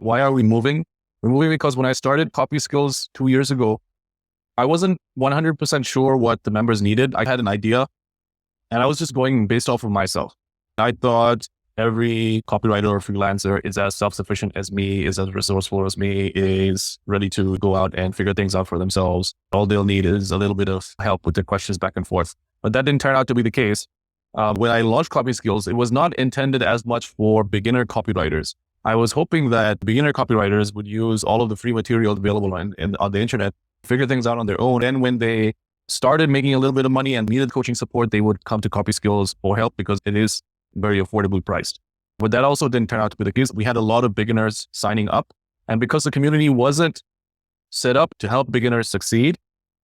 Why are we moving? We're moving because when I started Copyskills 2 years ago, I wasn't 100% sure what the members needed. I had an idea and I was just going based off of myself. I thought every copywriter or freelancer is as self-sufficient as me, is as resourceful as me, is ready to go out and figure things out for themselves. All they'll need is a little bit of help with their questions back and forth. But that didn't turn out to be the case. When I launched Copyskills, it was not intended as much for beginner copywriters. I was hoping that beginner copywriters would use all of the free material available on the internet, figure things out on their own. And when they started making a little bit of money and needed coaching support, they would come to Copyskills for help because it is very affordably priced. But that also didn't turn out to be the case. We had a lot of beginners signing up. And because the community wasn't set up to help beginners succeed,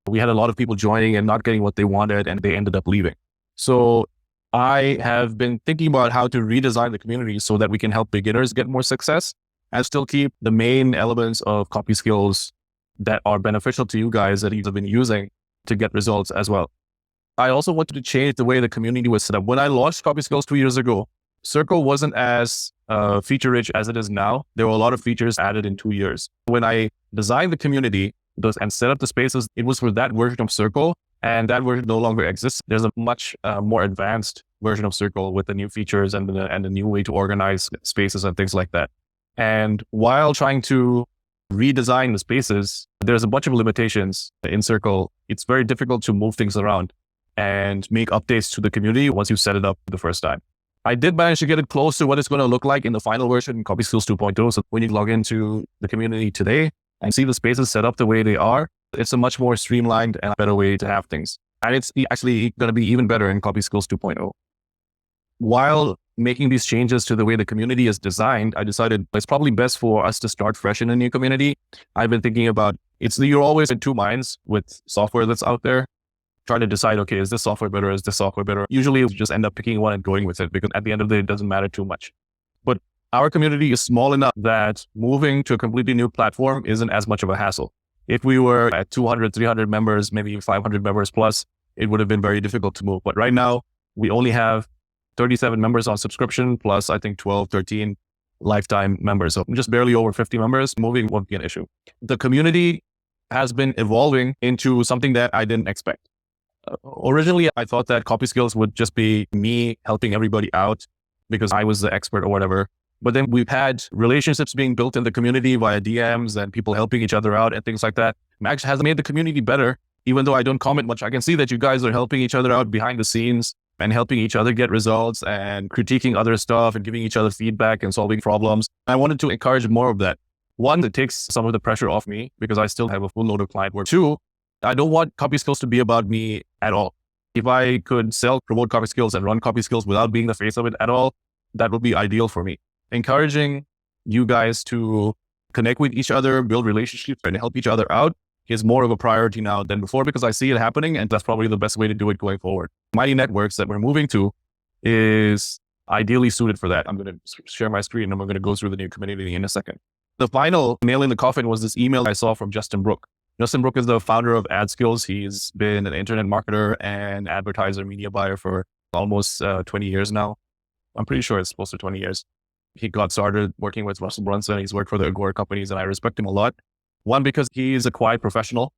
we had a lot of people joining and not getting what they wanted, and they ended up leaving. So I have been thinking about how to redesign the community so that we can help beginners get more success and still keep the main elements of Copyskills that are beneficial to you guys that you've been using to get results as well. I also wanted to change the way the community was set up. When I launched Copyskills 2 years ago, sKoOl wasn't as feature rich as it is now. There were a lot of features added in 2 years. When I designed the community and set up the spaces, it was for that version of sKoOl, and that version no longer exists. There's a much more advanced version of sKoOl with the new features and the new way to organize spaces and things like that. And while trying to redesign the spaces, there's a bunch of limitations in sKoOl. It's very difficult to move things around and make updates to the community once you set it up the first time. I did manage to get it close to what it's going to look like in the final version in Copyskills 2.0. So when you log into the community today and see the spaces set up the way they are, it's a much more streamlined and better way to have things. And it's actually going to be even better in Copyskills 2.0. While making these changes to the way the community is designed, I decided it's probably best for us to start fresh in a new community. I've been thinking about you're always in two minds with software that's out there, trying to decide, okay, is this software better? Is this software better? Usually you just end up picking one and going with it because at the end of the day, it doesn't matter too much. But our community is small enough that moving to a completely new platform isn't as much of a hassle. If we were at 200, 300 members, maybe 500 members plus, it would have been very difficult to move. But right now, we only have 37 members on subscription, plus I think 12, 13 lifetime members. So just barely over 50 members. Moving won't be an issue. The community has been evolving into something that I didn't expect. Originally, I thought that Copyskills would just be me helping everybody out because I was the expert or whatever. But then we've had relationships being built in the community via DMs and people helping each other out and things like that. Max has made the community better, even though I don't comment much. I can see that you guys are helping each other out behind the scenes and helping each other get results and critiquing other stuff and giving each other feedback and solving problems. I wanted to encourage more of that. One, it takes some of the pressure off me because I still have a full load of client work. Two, I don't want Copyskills to be about me at all. If I could promote Copyskills and run Copyskills without being the face of it at all, that would be ideal for me. Encouraging you guys to connect with each other, build relationships, and help each other out is more of a priority now than before because I see it happening, and that's probably the best way to do it going forward. Mighty Networks that we're moving to is ideally suited for that. I'm going to share my screen and we're going to go through the new community in a second. The final nail in the coffin was this email I saw from Justin Brook. Justin Brook is the founder of AdSkills. He's been an internet marketer and advertiser media buyer for almost 20 years now. I'm pretty sure it's close to 20 years. He got started working with Russell Brunson. He's worked for the Agora companies and I respect him a lot. One, because he's a quiet professional,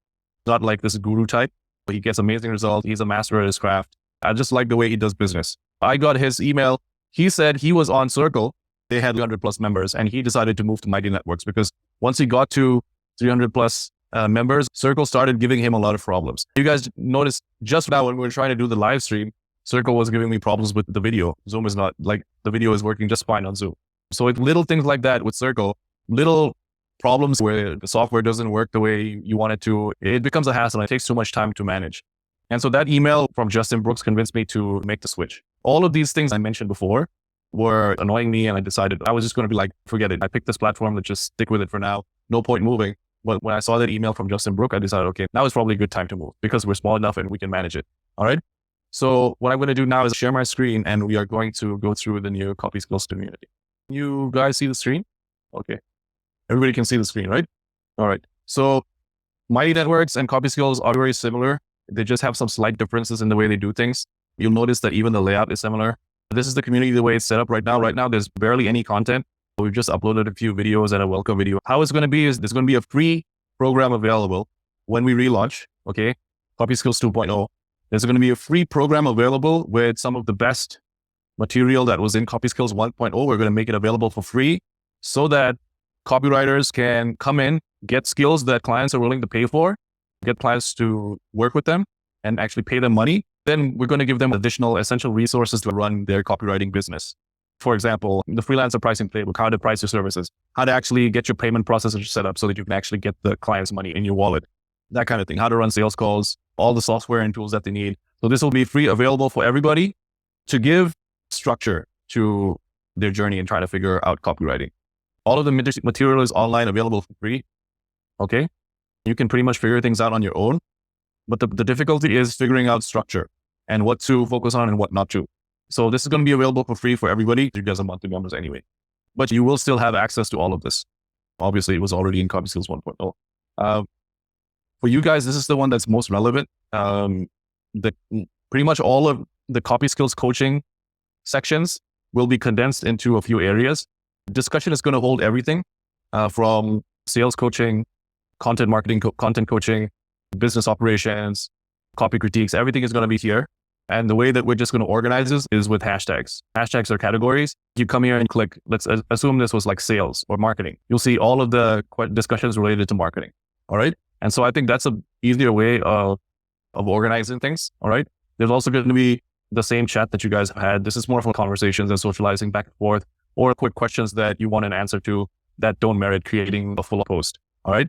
not like this guru type, but he gets amazing results. He's a master at his craft. I just like the way he does business. I got his email. He said he was on sKoOl. They had 300 plus members and he decided to move to Mighty Networks because once he got to 300 plus members, sKoOl started giving him a lot of problems. You guys noticed just now when we were trying to do the live stream, sKoOl was giving me problems with the video. Zoom is not, like the video is working just fine on Zoom. So it's little things like that with sKoOl, little problems where the software doesn't work the way you want it to, it becomes a hassle and it takes too much time to manage. And so that email from Justin Brooks convinced me to make the switch. All of these things I mentioned before were annoying me and I decided I was just going to be like, forget it. I picked this platform, let's just stick with it for now. No point moving. But when I saw that email from Justin Brook, I decided, okay, now is probably a good time to move because we're small enough and we can manage it. All right. So what I'm going to do now is share my screen and we are going to go through the new Copyskills community. You guys see the screen? Okay. Everybody can see the screen, right? All right. So Mighty Networks and Copyskills are very similar. They just have some slight differences in the way they do things. You'll notice that even the layout is similar. This is the community, the way it's set up right now. Right now, there's barely any content. We've just uploaded a few videos and a welcome video. How it's going to be is there's going to be a free program available when we relaunch, okay? Copyskills 2.0. There's going to be a free program available with some of the best material that was in Copyskills 1.0. We're going to make it available for free so that copywriters can come in, get skills that clients are willing to pay for, get clients to work with them and actually pay them money. Then we're going to give them additional essential resources to run their copywriting business. For example, the freelancer pricing playbook, how to price your services, how to actually get your payment processor set up so that you can actually get the client's money in your wallet, that kind of thing, how to run sales calls, all the software and tools that they need. So this will be free, available for everybody to give structure to their journey and try to figure out copywriting. All of the material is online, available for free. Okay. You can pretty much figure things out on your own, but the difficulty is figuring out structure and what to focus on and what not to. So this is going to be available for free for everybody. You guys are monthly members anyway, but you will still have access to all of this. Obviously, it was already in Copyskills 1.0. For you guys, this is the one that's most relevant. Pretty much all of the Copyskills coaching sections will be condensed into a few areas. Discussion is going to hold everything from sales coaching, content marketing, content coaching, business operations, copy critiques. Everything is going to be here. And the way that we're just going to organize this is with hashtags. Hashtags are categories. You come here and click, let's assume this was like sales or marketing. You'll see all of the discussions related to marketing. All right. And so I think that's an easier way of organizing things. All right. There's also going to be the same chat that you guys have had. This is more for conversations and socializing back and forth, or quick questions that you want an answer to that don't merit creating a full post. All right.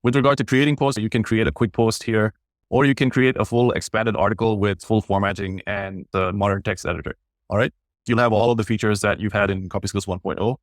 With regard to creating posts, you can create a quick post here, or you can create a full expanded article with full formatting and the modern text editor. All right. You'll have all of the features that you've had in Copyskills 1.0.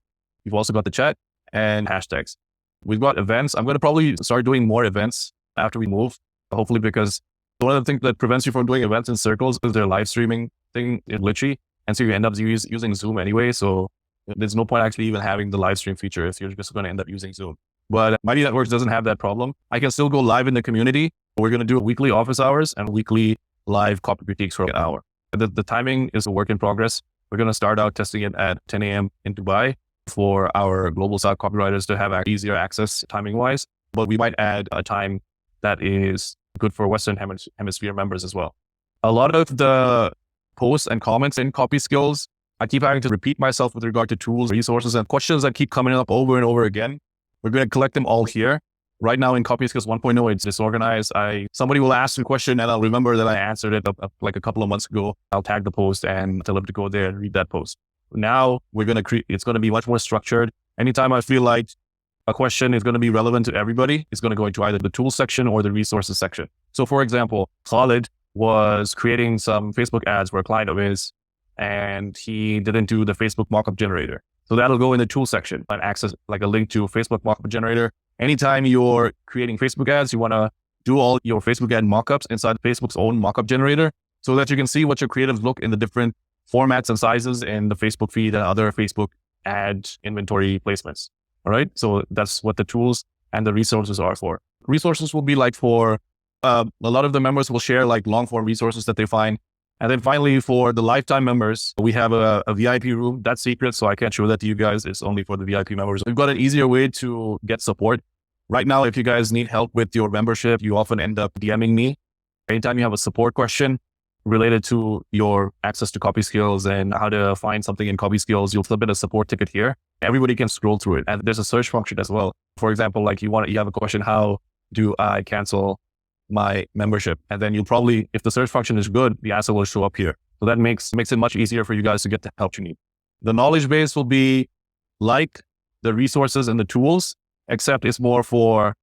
You've also got the chat and hashtags. We've got events. I'm going to probably start doing more events after we move, hopefully, because one of the things that prevents you from doing events in circles is their live streaming thing is glitchy. And so you end up using Zoom anyway. So there's no point actually even having the live stream feature if you're just going to end up using Zoom. But Mighty Networks doesn't have that problem. I can still go live in the community. We're going to do weekly office hours and weekly live copy critiques for an hour. The timing is a work in progress. We're going to start out testing it at 10 a.m. in Dubai for our global South copywriters to have easier access timing wise. But we might add a time that is good for Western Hemisphere members as well. A lot of the posts and comments in Copyskills, I keep having to repeat myself with regard to tools, resources, and questions that keep coming up over and over again. We're going to collect them all here. Right now in Copyskills 1.0, it's disorganized. Somebody will ask a question and I'll remember that I answered it like a couple of months ago. I'll tag the post and tell them to go there and read that post. Now it's going to be much more structured. Anytime I feel like a question is going to be relevant to everybody, it's going to go into either the tools section or the resources section. So for example, Khalid was creating some Facebook ads for a client of his, and he didn't do the Facebook mockup generator. So that'll go in the tool section and access like a link to Facebook mockup generator. Anytime you're creating Facebook ads, you want to do all your Facebook ad mockups inside Facebook's own mockup generator so that you can see what your creatives look in the different formats and sizes in the Facebook feed and other Facebook ad inventory placements. All right. So that's what the tools and the resources are for. Resources will be like for a lot of the members will share like long form resources that they find. And then finally, for the lifetime members, we have a VIP room. That's secret, so I can't show that to you guys. It's only for the VIP members. We've got an easier way to get support. Right now, if you guys need help with your membership, you often end up DMing me. Anytime you have a support question related to your access to Copyskills and how to find something in Copyskills, you'll submit a support ticket here. Everybody can scroll through it. And there's a search function as well. For example, like you have a question, how do I cancel my membership? And then you'll probably, if the search function is good, the answer will show up here. So that makes it much easier for you guys to get the help you need. The knowledge base will be like the resources and the tools, except it's more for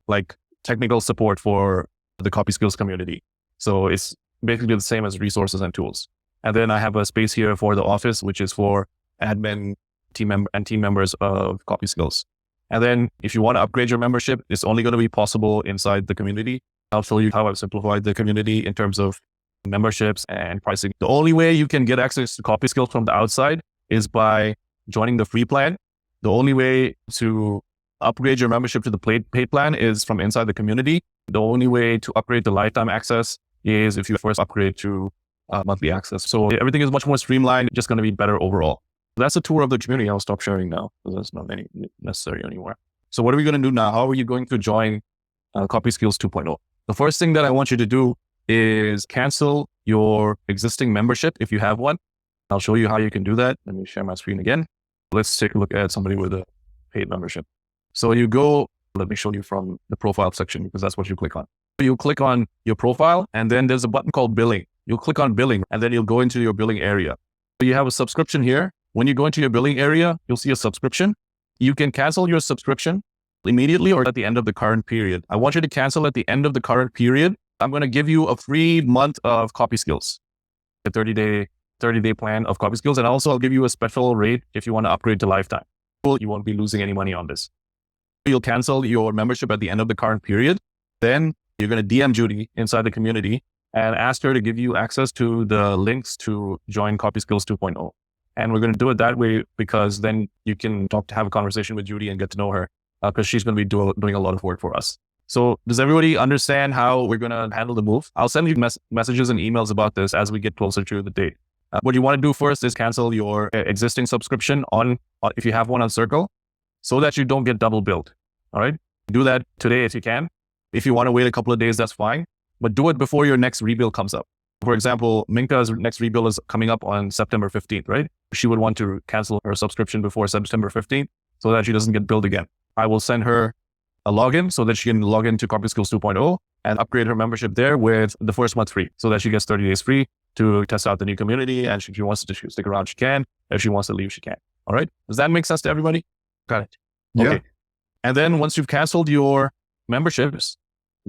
like technical support for the Copyskills community. So it's basically the same as resources and tools. And then I have a space here for the office, which is for admin team members of Copyskills. And then if you want to upgrade your membership, it's only going to be possible inside the community. I'll show you how I've simplified the community in terms of memberships and pricing. The only way you can get access to Copyskills from the outside is by joining the free plan. The only way to upgrade your membership to the paid plan is from inside the community. The only way to upgrade the lifetime access is if you first upgrade to monthly access. So everything is much more streamlined, just going to be better overall. That's a tour of the community. I'll stop sharing now because that's not necessary anymore. So what are we going to do now? How are you going to join Copyskills 2.0? The first thing that I want you to do is cancel your existing membership if you have one. I'll show you how you can do that. Let me share my screen again. Let's take a look at somebody with a paid membership. So you go, let me show you from the profile section because that's what you click on. You click on your profile and then there's a button called billing. You'll click on billing and then you'll go into your billing area. So you have a subscription here. When you go into your billing area, you'll see a subscription. You can cancel your subscription immediately or at the end of the current period. I want you to cancel at the end of the current period. I'm going to give you a free month of Copyskills, a 30-day plan of Copyskills. And also I'll give you a special rate if you want to upgrade to lifetime. You won't be losing any money on this. You'll cancel your membership at the end of the current period. Then you're going to DM Judy inside the community and ask her to give you access to the links to join Copyskills 2.0. And we're going to do it that way because then you can have a conversation with Judy and get to know her because she's going to be doing a lot of work for us. So does everybody understand how we're going to handle the move? I'll send you messages and emails about this as we get closer to the date. What you want to do first is cancel your existing subscription if you have one on sKoOl so that you don't get double billed. All right. Do that today if you can. If you want to wait a couple of days, that's fine. But do it before your next rebill comes up. For example, Minka's next rebill is coming up on September 15th, right? She would want to cancel her subscription before September 15th so that she doesn't get billed again. I will send her a login so that she can log into Copyskills 2.0 and upgrade her membership there with the first month free so that she gets 30 days free to test out the new community. And if she wants to stick around, she can. If she wants to leave, she can. All right. Does that make sense to everybody? Got it. Okay. Yeah. And then once you've canceled your memberships,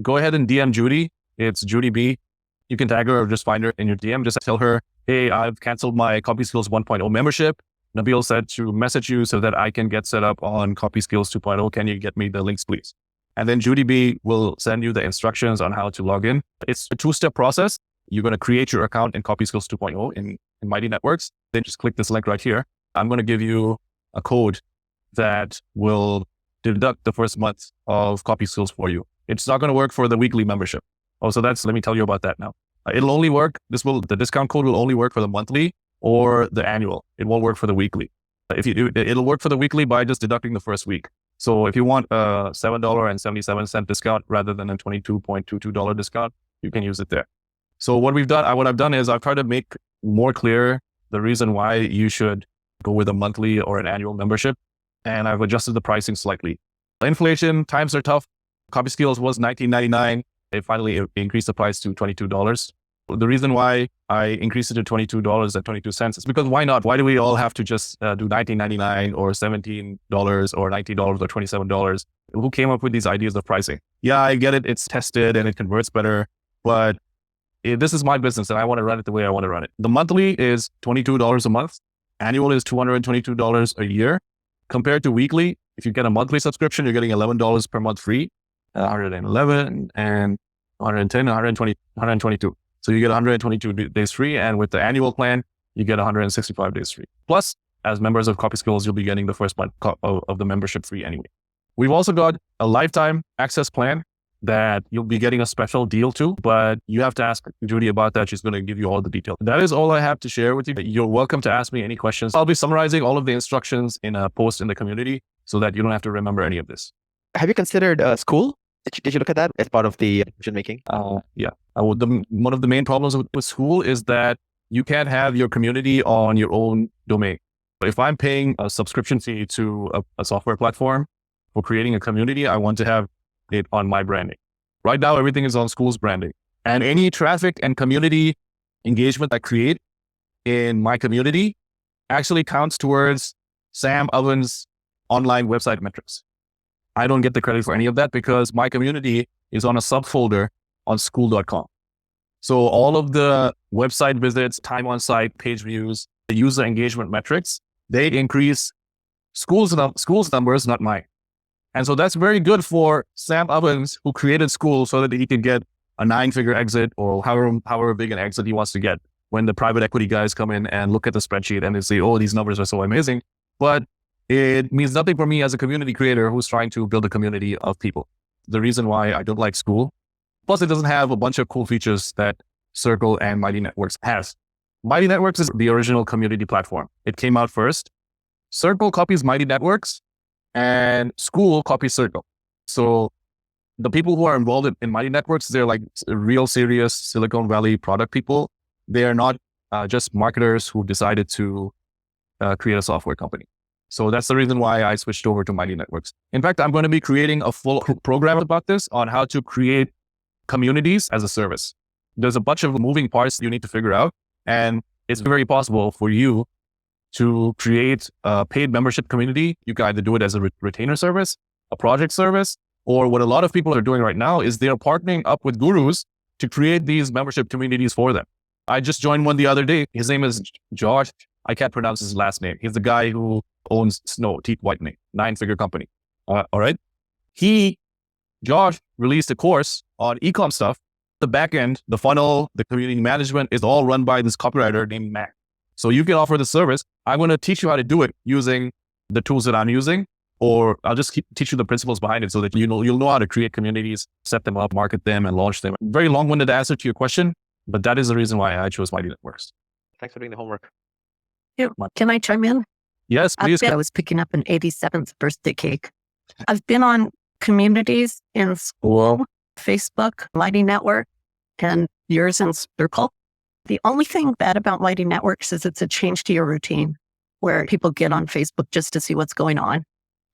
go ahead and DM Judy. It's Judy B. You can tag her or just find her in your DM. Just tell her, hey, I've canceled my Copyskills 1.0 membership. Nabil said to message you so that I can get set up on Copyskills 2.0. Can you get me the links, please? And then Judy B will send you the instructions on how to log in. It's a two-step process. You're going to create your account in Copyskills 2.0 in Mighty Networks. Then just click this link right here. I'm going to give you a code that will deduct the first month of Copyskills for you. It's not going to work for the weekly membership. Let me tell you about that now. It'll only work, the discount code will only work for the monthly or the annual. It won't work for the weekly. If you do, it'll work for the weekly by just deducting the first week. So if you want a $7.77 discount rather than a $22.22 discount, you can use it there. So what I've done is I've tried to make more clear the reason why you should go with a monthly or an annual membership. And I've adjusted the pricing slightly. Inflation, times are tough. Copyskills was $19.99. They finally increased the price to $22. The reason why I increased it to $22.22 is because why not? Why do we all have to just do $19.99 or $17 or $19 or $27? Who came up with these ideas of pricing? Yeah, I get it. It's tested and it converts better, but this is my business and I want to run it the way I want to run it. The monthly is $22 a month. Annual is $222 a year. Compared to weekly, if you get a monthly subscription, you're getting $11 per month free. 111 and 110, 120, 122. So you get 122 days free. And with the annual plan, you get 165 days free. Plus, as members of Copyskills, you'll be getting the first month of the membership free anyway. We've also got a lifetime access plan that you'll be getting a special deal to, but you have to ask Judy about that. She's going to give you all the details. That is all I have to share with you. You're welcome to ask me any questions. I'll be summarizing all of the instructions in a post in the community so that you don't have to remember any of this. Have you considered sKoOl? Did you look at that as part of the decision making? Yeah. One of the main problems with sKoOl is that you can't have your community on your own domain. But if I'm paying a subscription fee to a software platform for creating a community, I want to have it on my branding. Right now, everything is on sKoOl's branding. And any traffic and community engagement I create in my community actually counts towards Sam Owen's online website metrics. I don't get the credit for any of that because my community is on a subfolder on sKoOl.com. So all of the website visits, time on site, page views, the user engagement metrics, they increase sKoOl's numbers, not mine. And so that's very good for Sam Ovens, who created sKoOl so that he could get a 9-figure exit or however big an exit he wants to get when the private equity guys come in and look at the spreadsheet and they say, oh, these numbers are so amazing. But it means nothing for me as a community creator who's trying to build a community of people. The reason why I don't like sKoOl, plus it doesn't have a bunch of cool features that sKoOl and Mighty Networks has. Mighty Networks is the original community platform. It came out first. sKoOl copies Mighty Networks and sKoOl copies sKoOl. So the people who are involved in Mighty Networks, they're like real serious Silicon Valley product people. They are not just marketers who decided to create a software company. So that's the reason why I switched over to Mighty Networks. In fact, I'm going to be creating a full program about this on how to create communities as a service. There's a bunch of moving parts you need to figure out, and it's very possible for you to create a paid membership community. You can either do it as a retainer service, a project service, or what a lot of people are doing right now is they're partnering up with gurus to create these membership communities for them. I just joined one the other day. His name is Josh. I can't pronounce his last name. He's the guy who owns Snow Teeth Whitening, 9-figure company. All right. Josh released a course on e-com stuff. The back end, the funnel, the community management is all run by this copywriter named Mac. So you can offer the service. I'm going to teach you how to do it using the tools that I'm using, or I'll just teach you the principles behind it so that you'll know how to create communities, set them up, market them, and launch them. Very long-winded answer to your question, but that is the reason why I chose Mighty Networks. Thanks for doing the homework. Can I chime in? Yes, please. I was picking up an 87th birthday cake. I've been on communities in sKoOl, Facebook, Mighty Network, and yours in sKoOl. The only thing bad about Mighty Networks is it's a change to your routine where people get on Facebook just to see what's going on.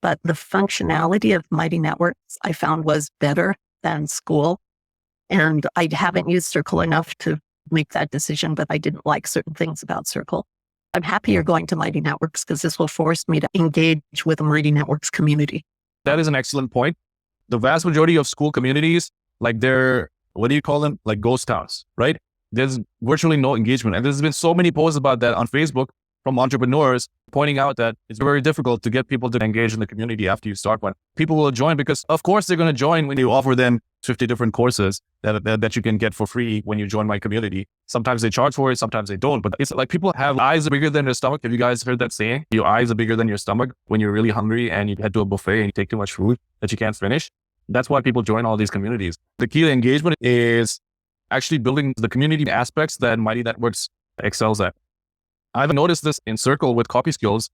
But the functionality of Mighty Networks I found was better than sKoOl. And I haven't used sKoOl enough to make that decision, but I didn't like certain things about sKoOl. I'm happy you're going to Mighty Networks because this will force me to engage with the Mighty Networks community. That is an excellent point. The vast majority of sKoOl communities, like they're, what do you call them? Like ghost towns, right? There's virtually no engagement. And there's been so many posts about that on Facebook from entrepreneurs pointing out that it's very difficult to get people to engage in the community after you start one. People will join because of course they're going to join when you offer them 50 different courses that you can get for free when you join my community. Sometimes they charge for it, sometimes they don't. But it's like people have eyes bigger than their stomach. Have you guys heard that saying? Your eyes are bigger than your stomach when you're really hungry and you head to a buffet and you take too much food that you can't finish. That's why people join all these communities. The key to engagement is actually building the community aspects that Mighty Networks excels at. I've noticed this in sKoOl with Copyskills.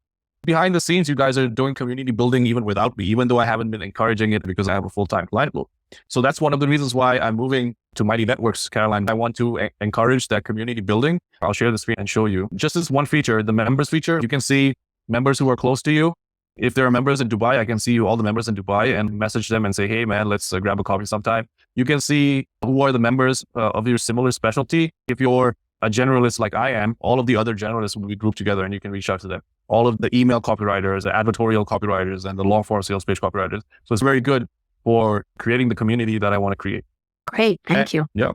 Behind the scenes, you guys are doing community building even without me, even though I haven't been encouraging it because I have a full-time client load. So that's one of the reasons why I'm moving to Mighty Networks, Caroline. I want to encourage that community building. I'll share the screen and show you. Just this one feature, the members feature, you can see members who are close to you. If there are members in Dubai, I can see all the members in Dubai and message them and say, hey man, let's grab a coffee sometime. You can see who are the members of your similar specialty. If you're a generalist like I am, all of the other generalists will be grouped together and you can reach out to them. All of the email copywriters, the advertorial copywriters, and the long form sales page copywriters. So it's very good for creating the community that I want to create. Great. Thank you. Yeah.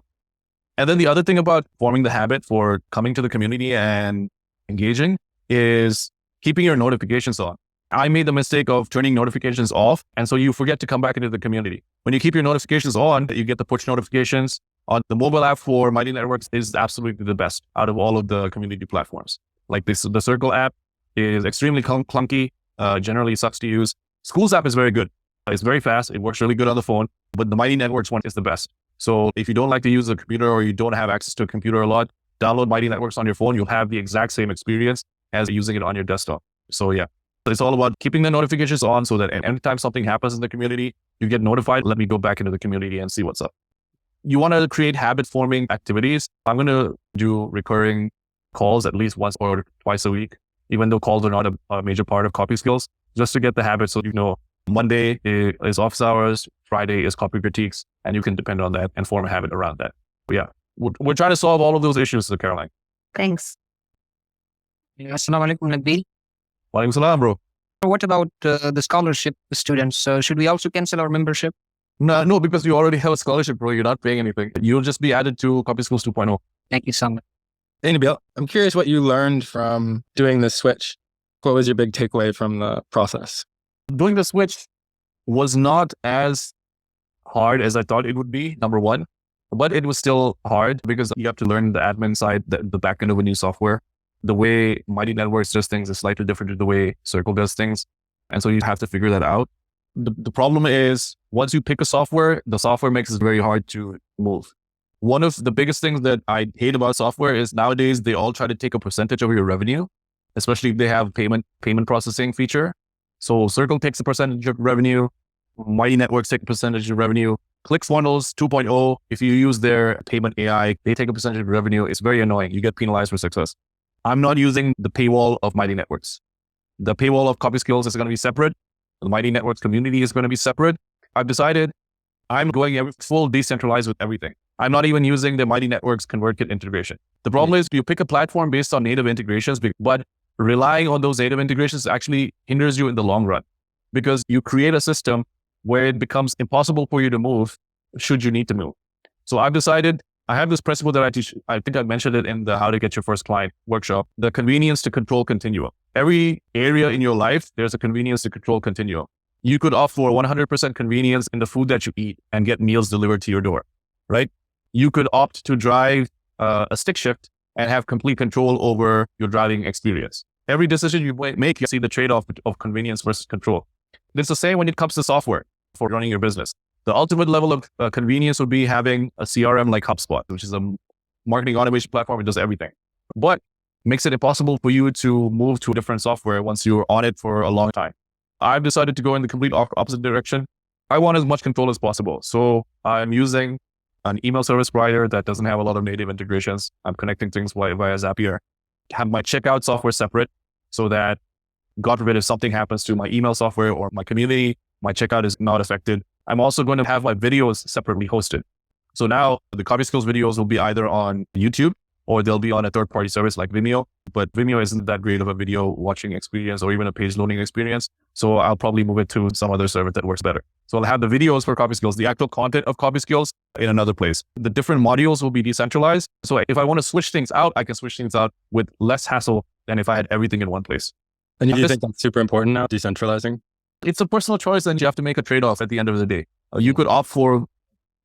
And then the other thing about forming the habit for coming to the community and engaging is keeping your notifications on. I made the mistake of turning notifications off. And so you forget to come back into the community. When you keep your notifications on, you get the push notifications. On the mobile app for Mighty Networks is absolutely the best out of all of the community platforms. Like the sKoOl app is extremely clunky, generally sucks to use. sKoOl's app is very good. It's very fast. It works really good on the phone, but the Mighty Networks one is the best. So if you don't like to use a computer or you don't have access to a computer a lot, download Mighty Networks on your phone. You'll have the exact same experience as using it on your desktop. So yeah, it's all about keeping the notifications on so that anytime something happens in the community, you get notified. Let me go back into the community and see what's up. You want to create habit-forming activities. I'm going to do recurring calls at least once or twice a week, even though calls are not a major part of Copyskills, just to get the habit so you know Monday is office hours, Friday is copy critiques, and you can depend on that and form a habit around that. But yeah, we're trying to solve all of those issues, Caroline. Thanks. Assalamu alaikum, Nabil. Walaikum salam, bro. What about the scholarship students? Should we also cancel our membership? No, because you already have a scholarship, bro. You're not paying anything. You'll just be added to Copyskills 2.0. Thank you so much. Hey, Nabil, I'm curious what you learned from doing this switch. What was your big takeaway from the process? Doing the switch was not as hard as I thought it would be, number one, but it was still hard because you have to learn the admin side, the back end of a new software. The way Mighty Networks does things is slightly different to the way sKoOl does things. And so you have to figure that out. The problem is once you pick a software, the software makes it very hard to move. One of the biggest things that I hate about software is nowadays they all try to take a percentage of your revenue. especially if they have payment processing feature. So sKoOl takes a percentage of revenue. Mighty Networks take a percentage of revenue. ClickFunnels 2.0, if you use their payment AI, they take a percentage of revenue. It's very annoying. You get penalized for success. I'm not using the paywall of Mighty Networks. The paywall of Copyskills is going to be separate. The Mighty Networks community is going to be separate. I've decided I'm going full decentralized with everything. I'm not even using the Mighty Networks ConvertKit integration. The problem is you pick a platform based on native integrations, but relying on those native integrations actually hinders you in the long run because you create a system where it becomes impossible for you to move should you need to move. So I've decided, I have this principle that I teach. I think I mentioned it in the How to Get Your First Client workshop, the convenience to control continuum. Every area in your life, there's a convenience to control continuum. You could opt for 100% convenience in the food that you eat and get meals delivered to your door, right? You could opt to drive a stick shift and have complete control over your driving experience. Every decision you make, you see the trade-off of convenience versus control. It's the same when it comes to software for running your business. The ultimate level of convenience would be having a CRM like HubSpot, which is a marketing automation platform. It does everything, but makes it impossible for you to move to a different software once you're on it for a long time. I've decided to go in the complete opposite direction. I want as much control as possible. So I'm using an email service provider that doesn't have a lot of native integrations. I'm connecting things via Zapier. Have my checkout software separate so that, God forbid, if something happens to my email software or my community, my checkout is not affected. I'm also going to have my videos separately hosted. So now the Copyskills videos will be either on YouTube or they'll be on a third-party service like Vimeo. But Vimeo isn't that great of a video watching experience or even a page loading experience. So I'll probably move it to some other service that works better. So I'll have the videos for Copyskills, the actual content of Copyskills in another place. The different modules will be decentralized. So if I want to switch things out, I can switch things out with less hassle than if I had everything in one place. And you think that's super important now, decentralizing? It's a personal choice and you have to make a trade-off at the end of the day. You could opt for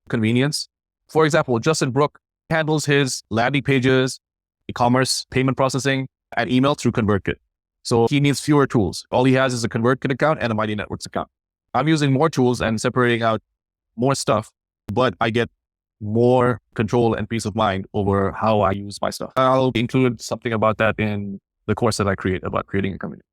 convenience. For example, Justin Brook handles his landing pages, e-commerce, payment processing, and email through ConvertKit. So he needs fewer tools. All he has is a ConvertKit account and a Mighty Networks account. I'm using more tools and separating out more stuff, but I get more control and peace of mind over how I use my stuff. I'll include something about that in the course that I create about creating a community.